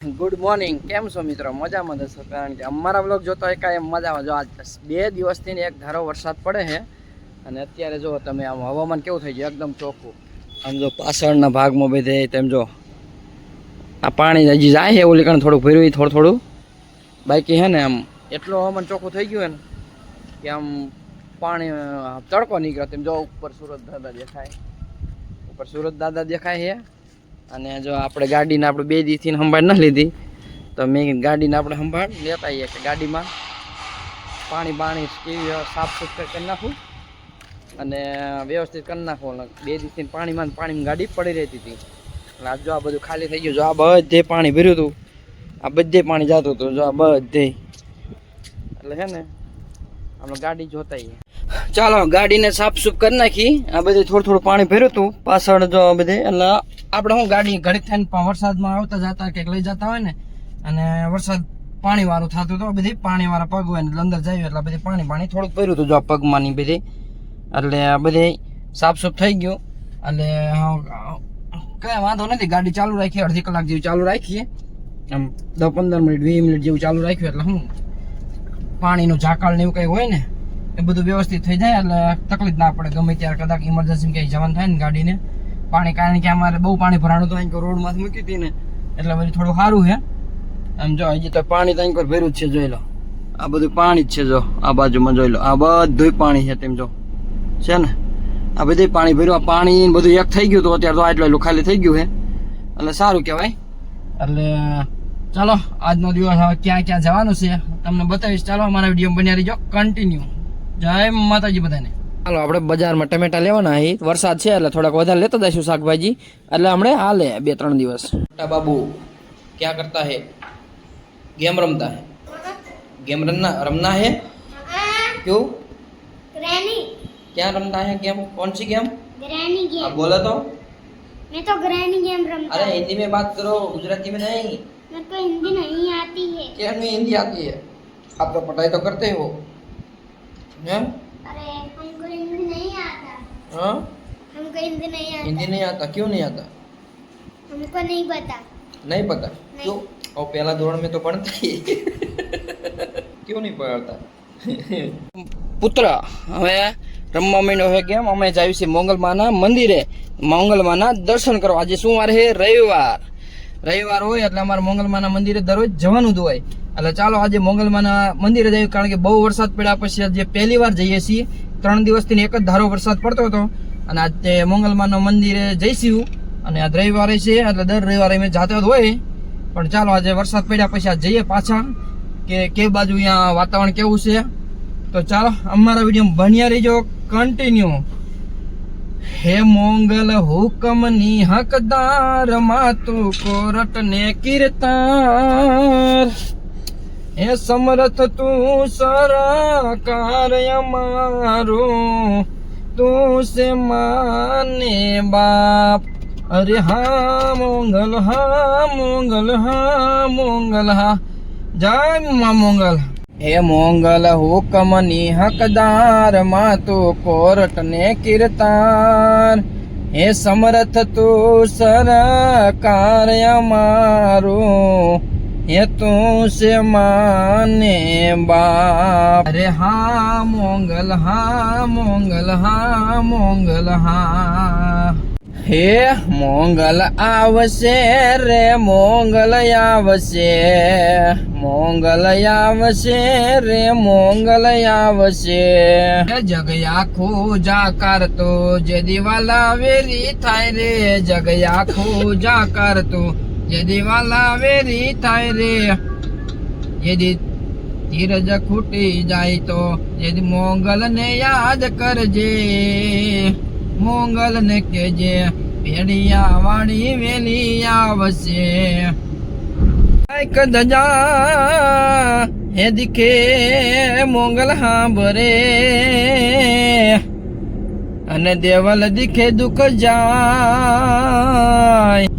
Good morning, કેમ છો મિત્રો? મજામાં જશો, કારણ કે અમારા બ્લોગ જોતો હોય કાંઈ મજામાં. જો આજ 2 દિવસથી એક ધારો વરસાદ પડે છે અને અત્યારે જો તમે આમ હવામાન કેવું થઈ ગયું, એકદમ ચોખ્ખું. આમ જો પાછળના ભાગમાં બધે તેમ જો આ પાણી હજી જાય છે, ઓલી કારણ થોડું ભર્યું થોડું બાકી છે ને. આમ એટલું હવામાન ચોખ્ખું થઈ ગયું ને કે આમ પાણી તડકો નીકળે. તેમ જો ઉપર સુરત દાદા દેખાય છે. અને જો આપણે ગાડીને આપણે 2 દિવસથી સંભાળ ન લીધી, તો મેં ગાડીને આપણે સંભાળ લેતા આવીએ કે ગાડીમાં પાણી કેવી સાફ સુથરા કરી નાખું અને વ્યવસ્થિત કરી નાખું. 2 દિવસથી પાણીમાં ગાડી પડી રહેતી હતી. એટલે આજ જો આ બધું ખાલી થઈ ગયું. જો આ બધે પાણી ભર્યું હતું, આ બધે પાણી જતું હતું. જો આ બધે એટલે છે ને આપણે ગાડી જોતા આવીએ. ચાલો ગાડીને સાફ સુફ કરી નાખી. આ બધે થોડું પાણી ભર્યું હતું પાછળ જો બધે. એટલે આપણે હું ગાડી ઘડીક થઈને વરસાદમાં આવતા જતા કંઈક લઈ જતા હોય ને, અને વરસાદ પાણી વાળું થતું હતું, બધી પાણી વાળા પગ હોય ને અંદર જાય એટલે બધી પાણી થોડુંક ભર્યું હતું જો આ પગમાં ની બધી. એટલે આ બધે સાફ સુફ થઈ ગયું. એટલે કઈ વાંધો નથી, ગાડી ચાલુ રાખીએ, અડધી કલાક જેવી ચાલુ રાખીએ, આમ 10-15 મિનિટ 20 મિનિટ જેવું ચાલુ રાખ્યું. એટલે હું પાણીનું ઝાકળ ને એવું કંઈ હોય ને એ બધું વ્યવસ્થિત થઈ જાય, એટલે તકલીફ ના પડે. ગમે ત્યારે કદાચ ઇમરજન્સી કંઈ જવાનું થાય ને ગાડીને પાણી, કારણ કે અમારે બહુ પાણી ભરાણું તો અહીં રોડમાંથી મૂકી હતી ને, એટલે બધું થોડું સારું છે. આમ જો હજી તો પાણી તો અહીં ભર્યું જ છે, જોઈ લો. આ બધું પાણી જ છે, જો આ બાજુમાં જોઈ લો, આ બધું પાણી છે. તેમ જો છે ને આ બધું પાણી ભર્યું. આ પાણી બધું એક થઈ ગયું તો અત્યારે તો આટલું ખાલી થઈ ગયું છે, એટલે સારું કહેવાય. એટલે ચાલો આજનો દિવસ હવે ક્યાં ક્યાં જવાનું છે તમને બતાવીશ. ચાલો અમારા વિડીયો બન્યા રહીજો કન્ટિન્યુ. જય માતાજી બધાને. ચાલો આપણે બજારમાં ટમેટા લેવાના અહીં વરસાદ છે એટલે થોડાક વધારે લેતા જઈશું શાકભાજી. એટલે હમણાં હાલે 2-3 દિવસ. મોટા બાબુ ક્યાં કરતા હે? गेम रमता है. गेम रमना है क्यों? ग्रैनी. क्या रमता है गेम? कौन सी गेम? Granny game. अब बोला तो. मैं तो ग्रैनी गेम रमता. अरे हिंदी में बात करो, गुजराती में नहीं. मेरे को हिंदी नहीं आती है. क्या नहीं हिंदी आती है? आप तो पढ़ाई तो करते हो हैं? अरे हमको हिंदी नहीं आता. हाँ, हमको हिंदी नहीं आता. हिंदी नहीं आता. क्यों नहीं आता? हमको नहीं पता. नहीं पता. क्यों? और पहला धोरण में तो पढ़ता ही. क्यों नहीं पढ़ता? પુત્ર હવે રમવા માંડ્યો છે કેમ? અમે જાવી છે મોંગલમાના મંદિરે, મોંગલમાના દર્શન કરવા. આજે શું વાર છે? રવિવાર હોય એટલે અમારે મોંગલમાના મંદિરે દરરોજ જવાનું જ હોય. એટલે ચાલો આજે મોંગલમાના મંદિરે જઈએ, કારણ કે બહુ વરસાદ પડ્યા પછી આજે પહેલી વાર જઈએ છીએ. 3 દિવસથી એક જ ધારો વરસાદ પડતો હતો, અને આજે મોંગલમાના મંદિરે જઈશું. અને આજ રવિવારે છે એટલે દર રવિવારે અમે જાતા હોય, પણ ચાલો આજે વરસાદ પડ્યા પછી આજ જઈએ પાછા કે બાજુ અહીંયા વાતાવરણ કેવું છે. તો ચાલો અમારા વિડીયો બન્યા રહીજો કન્ટિન્યુ. હે મોંગલ હુકમની હકદાર, માતું કોરટ ને કીર્તાર, હે સમર્થ તું સરકાર અમારું, તું છે માને બાપ. અરે હા મોંગલ, હા મોંગલ, હા મોંગલ, હા જય મા મોંગલ. હે મોંગલ હુકમની હકદાર, માતું કોરટ ને કીર્તાર, હે સમર્થ તું સરકાર અમારું, હે તું છે માને બાપ. અરે હા મોંગલ, હા મોંગલ, હા મોંગલ, હા. હે મોંગલ આવશે રે, મોંગલ આવશે, મોંગલ આવશે રે, મોંગલ આવશે. જગ આખું જાકાર તો જે દિવાલા વેરી થાય રે, જગ આખું જાકાર તો જે દિવાલા વેરી થાય રે. યદી ધીરજ ખૂટી જાય તો યદી મોંગલ ને યાદ કરજે, મોંગલ ને કેજે પેડિયા વાળી વેલી આવશે. કદજા હે દીખે મોંગલ હાંભરે, અને દેવલ દીખે દુઃખ જાય.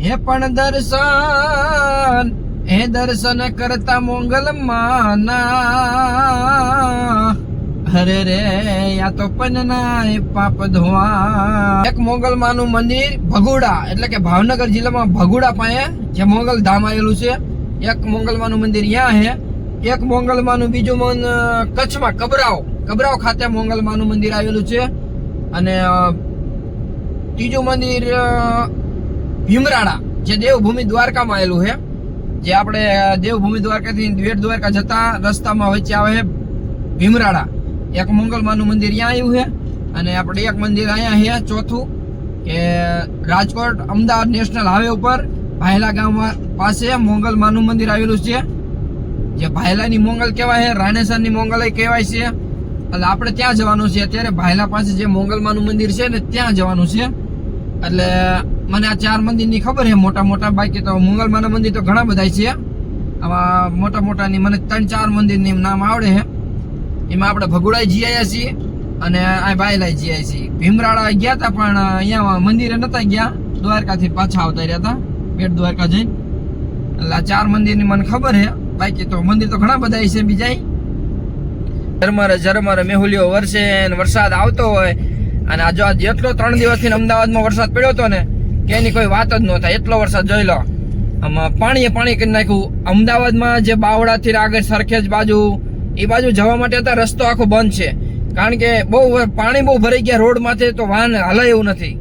હે પણ દર્શન, હે દર્શન કરતા મોંગલ માના, અરે રે યા તો પન્નાય પાપ ધોવા. એક મોંગલમાં નું મંદિર ભગુડા, એટલે કે ભાવનગર જિલ્લામાં ભગુડા પાસે જે મોંગલ ધામ આવેલું છે એક મોંગલમાનું મંદિર અહીંયા હે, એક મોંગલમાનું બીજું કચ્છમાં કબરાવ ખાતે મોંગલમાનું મંદિર આવેલું છે, અને ત્રીજું મંદિર ભીમરાડા જે દેવભૂમિ દ્વારકામાં આવેલું છે, જે આપણે દેવભૂમિ દ્વારકાથી બેટ દ્વારકા જતા રસ્તામાં વચ્ચે આવે છે ભીમરાડા. એક મોંગલમાનું મંદિર અહીંયા આવ્યું છે, અને આપણે એક મંદિર અહીંયા છે ચોથું કે રાજકોટ અમદાવાદ નેશનલ હાઈવે ઉપર ભાયલા ગામ પાસે મોંગલમાનું મંદિર આવેલું છે, જે ભાયલાની મોંગલ કહેવાય છે, રાણેસરની મોંગલ કહેવાય છે. એટલે આપણે ત્યાં જવાનું છે અત્યારે, ભાયલા પાસે જે મોંગલમાનું મંદિર છે ને ત્યાં જવાનું છે. એટલે મને આ 4 મંદિરની ખબર છે મોટા મોટા, બાકી તો મોંગલમાના મંદિર તો ઘણા બધા છે. આમાં મોટા મોટાની મને 3-4 મંદિરની નામ આવડે છે. એમાં આપણે ભગુડાઈ જઈ આવ્યા છીએ અને આ ભાયલા જઈ આવ્યા છીએ. ભીમરાડા ગયા હતા પણ અહીંયા મંદિરે નતા ગયા, દ્વારકાથી પાછા આવતા રહ્યા હતા બેટ દ્વારકા જઈને. એટલે આ 4 મંદિરની મને ખબર છે, બાકી તો મંદિર તો ઘણા બધા છે બીજા. ઝરમર મેહુલીઓ વરસે ને વરસાદ આવતો હોય, અને આ જો જેટલો 3 દિવસથી અમદાવાદમાં વરસાદ પડ્યો હતો ને કે એની કોઈ વાત જ ન થાય, એટલો વરસાદ જોઈ લો. આમાં પાણી કરી નાખ્યું. અમદાવાદમાં જે બાવળાથી આગળ સરખેજ બાજુ એ બાજુ જવા માટે અત્યારે રસ્તો આખો બંધ છે, કારણ કે પાણી બહુ ભરાઈ ગયા રોડ માથે, તો વાહન હલાય એવું નથી,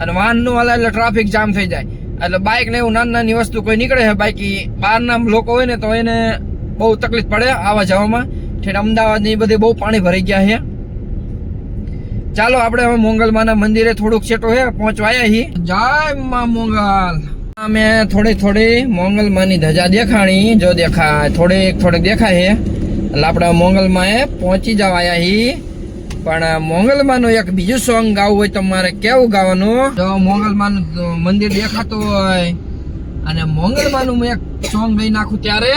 અને વાહન નું હલાય એટલે ટ્રાફિક જામ થઈ જાય. એટલે બાઇક ને એવું નાની વસ્તુ કોઈ નીકળે છે, બાકી બહારના લોકો હોય ને તો એને બહુ તકલીફ પડે આવવા જવામાં. ઠેઠ અમદાવાદ ની બધી બહુ પાણી ભરાઈ ગયા છે. ચાલો આપણે હવે મોંગલમાના મંદિરે થોડુંક છેટો હે પહોંચવા આવ્યા છીએ. જય માં મોંગલ. અમે થોડી મોંગલમાની ધજા દેખાણી, જો દેખાય થોડીક દેખાય છે. એટલે આપણે મોંગલમાં પહોંચી જવા આવ્યા છીએ. પણ મોંગલમાનું એક બીજું સોંગ ગાવું હોય તો મારે કેવું ગાવાનું? જો મોંગલમાનું મંદિર દેખાતું હોય અને મોંગલમાનું એક સોંગ ગાઈ નાખું ત્યારે,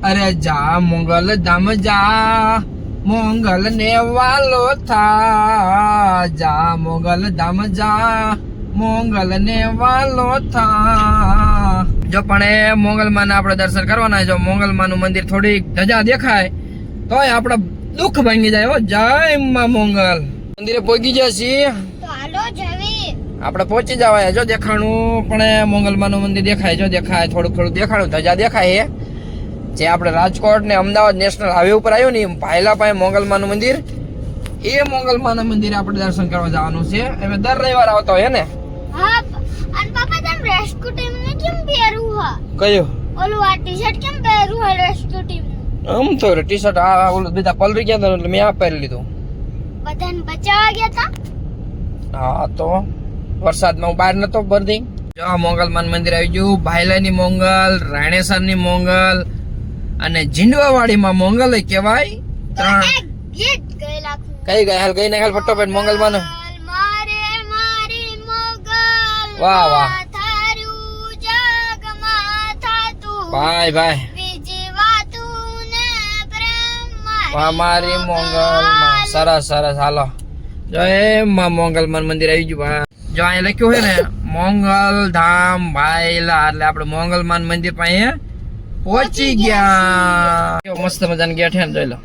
અરે જા મોંગલ ધામ જા, મોંગલ ને વાલો થા, જા મોંગલ ધામ જા, મોંગલ ને વાલો થા. જો પણ એ મોંગલમાના આપણે દર્શન કરવાના, જો મોંગલમાનું મંદિર થોડીક ધજા દેખાય તોય આપણે દુઃખ ભાંગી જાય. હો જય માં મોંગલ. મંદિરે પહોંચી ગયા છીએ, તો હાલો જવી. આપણે પહોંચી જવાય. જો દેખાણું પણ મોંગલમાનું મંદિર દેખાય, જો દેખાય થોડુંક દેખાણું ધજા દેખાય. જે આપણે રાજકોટ ને અમદાવાદ નેશનલ હાઈવે ઉપર આવ્યું ને ભાયલા પાસે મોંગલમાનું મંદિર, એ મોંગલમાના મંદિરે આપણે દર્શન કરવા જવાનું છે. હવે દર રવિવાર આવતા હોય ને. હા, અને પાપા તને રેસ્ક્યુ ટીમ ને કેમ પહેરવું હા? કયો? ઓલું આ ટી-શર્ટ કેમ પહેરવું હા રેસ્ક્યુ ટીમ? આમ તો ટી-શર્ટ આ ઓલું બધા પલરી ગયા હતા એટલે મેં આ પહેરી લીધું. બધાને બચાવવા ગયા હતા? હા, તો વરસાદમાં હું બહાર નતો ભરતી. જો મોંગલમાન મંદિર આવી ગયું. ભાયલાની મોંગલ, રાણેસરની મોંગલ અને જીંડવાવાડીમાં મોંગલ કહેવાય. 3 ગીત ગઈ લાખું. કઈ ગઈ હાલ ફટોફટ મોંગલમાન. મારે મારી મોગલ, વાહ વાહ, થારું જગમાં થાતું, ભાઈ વિજવાતું ને પ્રેમ વાહ મારી મોંગલમાં. સરસ હાલો. જો એ માં મોંગલમાન મંદિર આવી ગયું. ભાઈ જો અહીંયા લખ્યું છે ને મોંગલ ધામ ભાયલા, એટલે આપણે મોંગલમાન મંદિર પાસે પહોંચી ગયા. મસ્ત મજાનો ગેટ છે ને, જોઈ લો.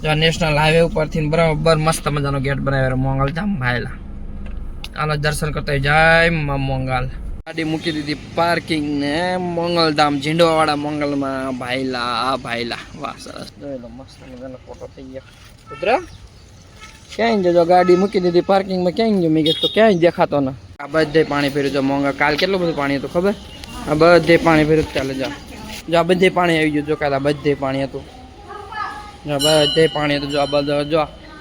જો નેશનલ હાઈવે ઉપરથી બરાબર મસ્ત મજાનો ગેટ બનાવ્યો મોંગલ ધામ ભાયલા. હાલો દર્શન કરતા જય માં મોંગલ. ગાડી મૂકી દીધી પાર્કિંગ ને મોંગલ ધામ ઝીંડવાવાળા મોંગલમાં ભાયલા. વાહ સરસ, જોઈ લો મસ્ત મજાનો ફોટો થઈ ગયો. કુતરા ક્યાંય જો ગાડી મૂકી દીધી પાર્કિંગમાં, ક્યાંય ગયો મેં કીધું તો ક્યાંય દેખાતો ને. આ બધે પાણી ભર્યું છે મોંગલ. કાલ કેટલું બધું પાણી હતું ખબર? આ બધે પાણી ભર્યું. ચાલે જાઓ. જો આ બધે પાણી આવી ગયું. જો કાલે આ બધે પાણી હતું. જો બધે પાણી હતું. જો આ બધું જો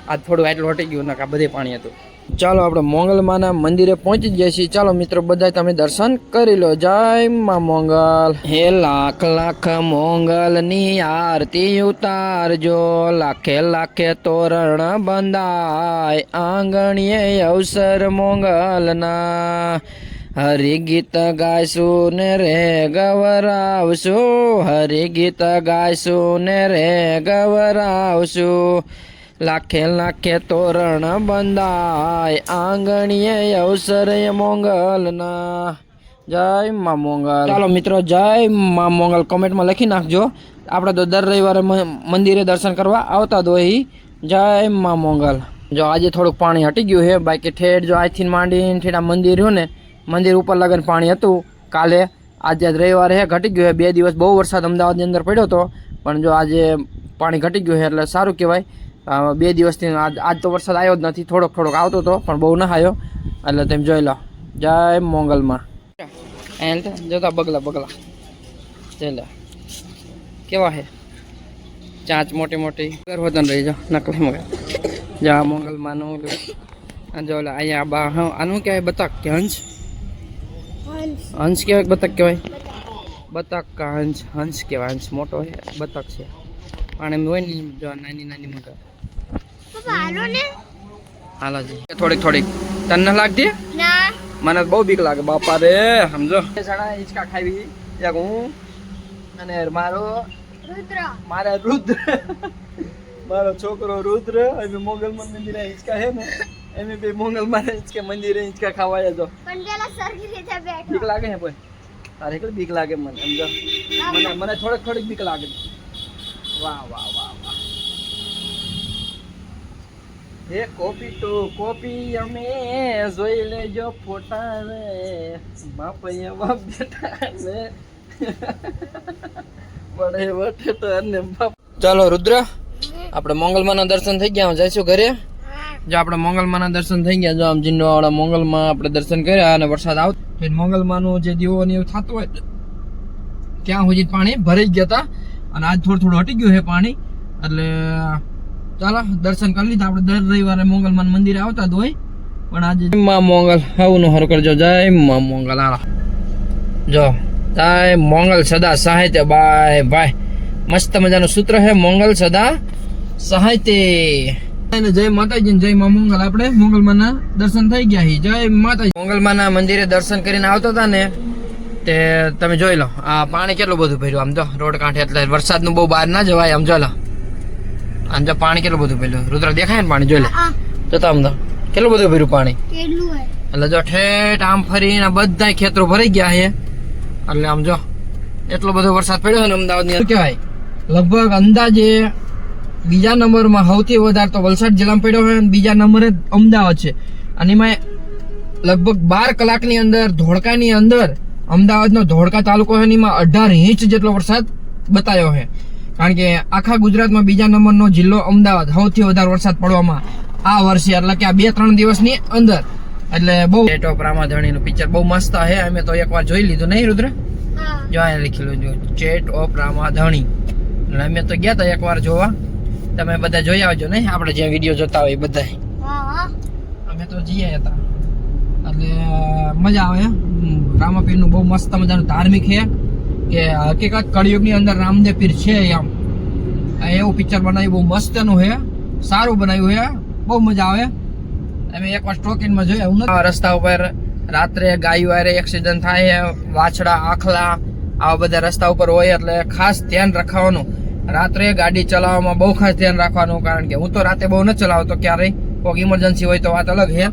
આ થોડું આટલું હટી ગયું ને આ બધે પાણી હતું. ચાલો આપણે મોંગલમાના મંદિરે પહોંચી ગયા છીએ. ચાલો મિત્રો બધા તમે દર્શન કરી લો. જય માં મોંગલ. હે લાખ લાખ મોંગલની આરતી ઉતારજો, લાખે તોરણ બંધાય આંગણીએ અવસર મોંગલના. હરિ ગીત ગાયશું ને રે ગવરાવશું, હરિ ગીત ગાયશું ને રે ગવરાવશું. લાખે તોરણ બંધાય આંગણીએ અવસર મોંગલના. જય માં મોંગલ. ચાલો મિત્રો જય માં મોંગલ કોમેન્ટમાં લખી નાખજો. આપણે તો દર રવિવારે મંદિરે દર્શન કરવા આવતા જ હોય. જય માં મોંગલ. જો આજે થોડુંક પાણી હટી ગયું છે, બાકી ઠેઠ જો આજથી માંડીને ઠેઠ આ મંદિર રહ્યું ને મંદિર ઉપર લગન પાણી હતું કાલે, આજે આજ રવિવારે હે ઘટી ગયું છે 2 દિવસ બહુ વરસાદ અમદાવાદની અંદર પડ્યો હતો પણ જો આજે પાણી ઘટી ગયું છે એટલે સારું કહેવાય 2 દિવસથી આજ તો વરસાદ આવ્યો જ નથી થોડોક આવતો હતો પણ બહુ ના આવ્યો એટલે તમે જોઈ લો જય મોંગલમાં જોતા બગલા જોઈ લો કેવા છે ચાંચ મોટી મોટી વતન રહી જાઓ નકલી મગર જા મોંગલમાંનું જો અહીંયા બા આનું કહેવાય બતક કે હંસ હંસ કહેવાય બતક કહેવાય બતક કા હંસ કહેવાય હંસ મોટો છે બતક છે પાણી હોય ને જો નાની મગર હાલો જી થોડીક તને ન લાગતી મને બહુ બીક લાગે બાપા રે સમજો સણા હિંચકા ખાવી એક હું અને રુદ્ર મારો છોકરો રુદ્ર અમે મોગલમાં મંદિરે હિંચકા હે ને એમ બે મોગલમાં હિંચકે મંદિરે હિંચકા ખાવા જતો બીક લાગે હે પણ તારે એકલી બીક લાગે મને સમજો મને થોડીક બીક લાગે વાહ એ કોપી અમે જોઈ લેજો ફોટા રે બાપૈયા બાપ બેટા રે બડે વટે તો અને બાપ ચાલો રુદ્ર આપણે મોંગલમાના દર્શન થઈ ગયા જઈશું ઘરે જો આપણે મોંગલમાના દર્શન થઈ ગયા જો આમ જીંડવાવાળા મોંગલમાં આપણે દર્શન કર્યા અને વરસાદ આવતો મોંગલમાનું જે દીવો ને એવું થતું હોય ત્યાં સુધી પાણી ભરાઈ ગયા હતા અને આજ થોડું હટી ગયું છે પાણી એટલે ચાલો દર્શન કરી લીધા આપણે દર રવિવારે મોંગલમાન મંદિરે આવતા જ હોય પણ આજે માં મોંગલ આવું હર કરજો જય માં મોંગલ હાલો જો જય મોંગલ સદા સાહિત્ય બાય ભાઈ મસ્ત મજાનું સૂત્ર છે મોંગલ સદા સાહિત્ય જય માતાજી જય માં મોંગલ આપણે મોંગલમાના દર્શન થઈ ગયા છે જય માતાજી મોંગલમાના મંદિરે દર્શન કરીને આવતા હતા ને તે તમે જોઈ લો આ પાણી કેટલું બધું ભર્યું આમ જો રોડ કાંઠે એટલે વરસાદનું બહુ બહાર ના જવાય આમ જો લો આમ જો પાણી કેટલું બધું ભર્યું રુદ્ર દેખાય ને પાણી જોઈ લે જોતા આમ તો કેટલું બધું ભર્યું પાણી એટલે જો ઠેઠ આમ ફરીને બધા ખેતરો ભરાઈ ગયા છે એટલે આમ જો એટલો બધો વરસાદ પડ્યો છે ને અમદાવાદની અંદર કહેવાય લગભગ અંદાજે બીજા નંબરમાં સૌથી વધારે તો વલસાડ જિલ્લામાં પડ્યો છે અને બીજા નંબરે અમદાવાદ છે અને એમાં લગભગ 12 કલાકની અંદર ધોળકાની અંદર અમદાવાદનો ધોળકા તાલુકો છે એમાં 18 ઇંચ જેટલો વરસાદ બતાવ્યો છે કારણ કે આખા ગુજરાતમાં બીજા નંબરનો જિલ્લો અમદાવાદ સૌથી વધારે વરસાદ પડવામાં આ વર્ષે એટલે કે આ 2-3 દિવસની અંદર એટલે બહુ ચેટ ઓફ રામાધણીનું પિક્ચર બહુ મસ્ત છે અમે તો એકવાર જોઈ લીધું નહીં રુદ્ર જો અહીંયા લખેલું જો ચેટ ઓફ રામાધણી એટલે અમે તો ગયા હતા એકવાર જોવા તમે બધા જોઈ આવજો નહીં આપણે જ્યાં વિડીયો જોતા હોય બધા અમે તો જઈએ હતા એટલે મજા આવે રામાપીરનું બહુ મસ્ત મજાનું ધાર્મિક છે કે હકીકત કળિયુગની અંદર રામદેવ પીર છે એમ એવું પિક્ચર બનાવ્યું બહુ મસ્તનું છે સારું બનાવ્યું છે બહુ મજા આવે અમે એકવાર સ્ટોકિનમાં જોયા રસ્તા ઉપર રાત્રે ગાયો હારે એક્સિડન્ટ થાય વાછડા આખલા આવા બધા રસ્તા ઉપર હોય એટલે ખાસ ધ્યાન રાખવાનું રાત્રે ગાડી ચલાવવામાં બહુ ખાસ ધ્યાન રાખવાનું કારણ કે હું તો રાતે બહુ ન ચલાવતો ક્યારેય કોઈ ઇમરજન્સી હોય તો વાત અલગ છે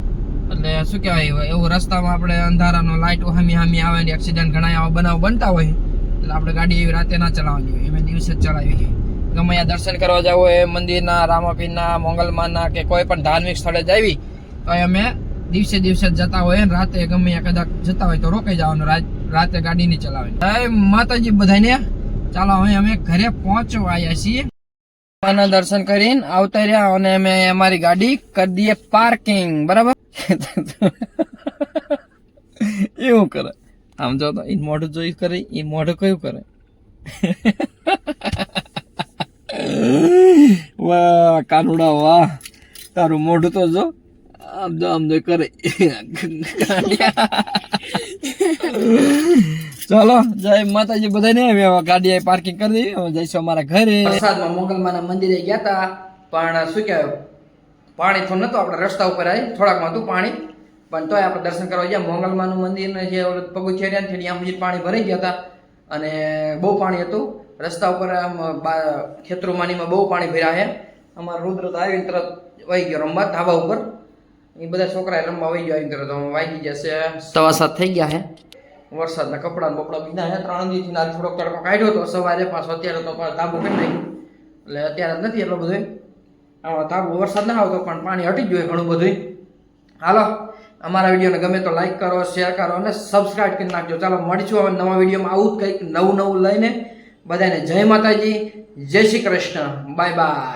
એટલે શું કહેવાય એવું રસ્તામાં આપણે અંધારાનો લાઇટ હામી આવે ને એક્સિડન્ટ ઘણા આવા બનાવ બનતા હોય એટલે આપણે ગાડી એવી રાતે ના ચલાવવાની હોય એમ દિવસે જ ચલાવી છે ગમે ત્યાં દર્શન કરવા જવું હોય મંદિરના રામાપીરના મોંગલમાના કે કોઈ પણ ધાર્મિક સ્થળે જાવી તો અમે દિવસે જતા હોય ને રાતે ગમે ત્યાં કદાચ જતા હોય તો રોકાઈ જવાનું રાતે ગાડી નહીં ચલાવવાની જય માતાજી બધાને ચાલો હવે અમે ઘરે પહોંચવા આવ્યા છીએ દર્શન કરીને આવતા રહ્યા અને અમે અમારી ગાડી કરી દઈએ પાર્કિંગ બરાબર એવું કરે આમ જો તો એ મોઢું જોઈ કરે એ મોઢું કયું કરે વાહ કાનુડા વાહ તારું મોઢું તો જો આમ જો કરે ચાલો જય માતાજી બધાને હવે ગાડી પાર્કિંગ કરી દઈએ હવે જઈશું અમારા ઘરે વરસાદમાં મોંગલમાના મંદિરે ગયા હતા પણ શું કહેવાય પાણી તો નહોતું આપણે રસ્તા ઉપર આવી થોડાકમાં હતું પાણી પણ તોય આપણે દર્શન કરવા ગયા મોંગલમાનું મંદિરને જે પગથિયા રહ્યા છે ત્યાં સુધી પાણી ભરાઈ ગયા હતા અને બહુ પાણી હતું રસ્તા ઉપર આમ ખેતરોમાંનીમાં બહુ પાણી ભર્યા છે અમારા રુદ્ર તો આવીને તરત વહી ગયો રમવા ધાબા ઉપર એ બધા છોકરાએ રમવા વહી ગયો આવીને તરત વાગી જશે 7:15 થઈ ગયા છે વરસાદના કપડા બપડા બીના છે 3 દિવસથી ના થોડોક તડકો કાઢ્યો તો સવારે પાછો અત્યારે તો તાબુ કરી નાખ્યું એટલે અત્યારે નથી એટલો બધો તાબુ વરસાદ ના આવતો પણ પાણી હટી જ જોઈએ ઘણું બધું હાલો અમારા વિડીયોને ગમે તો લાઈક કરો, શેર કરો અને સબસ્ક્રાઇબ કરી નાખજો. ચાલો મળીશું હવે નવા વિડીયોમાં આવું જ કંઈક નવું લઈને. બધાને જય માતાજી, જય શ્રી કૃષ્ણ, બાય બાય.